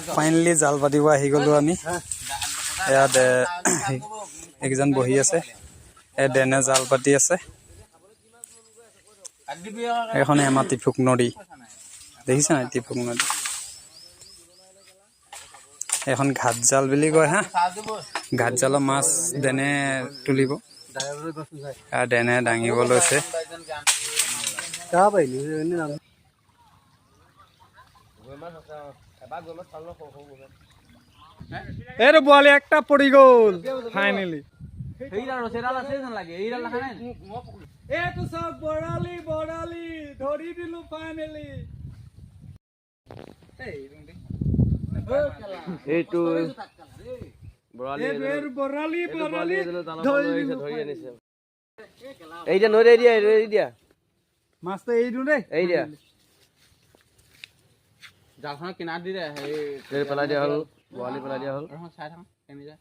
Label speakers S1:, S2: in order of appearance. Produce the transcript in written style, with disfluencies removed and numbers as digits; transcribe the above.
S1: finally জাল পাতিব আহি গ'লো আমি ইয়াত একজন বহি আছে দেনে জাল পাতি আছে এখন এমা টিফুক নদী দেখিছা নাই টিফুক নদী এখন ঘাট জাল বুলি কয় হা ঘাট জালৰ মাছ দেনে তুলিব আৰু দেনে দাঙিব লৈছে এর বলে একটা পড়ি গল ফাইনালি তো সব বড়ালি ধরি দিল ফাইনালি
S2: এইটো
S1: বড়ালি
S2: এইটা নৰি দিয়া
S1: মাছটো এই দিওঁ দেই
S2: এই দিয়া
S3: জালখন কিনাৰত দি দে
S2: পেলাই দিয়া হ'ল বৰালি পেলাই দিয়া হ'ল
S3: চাই থাক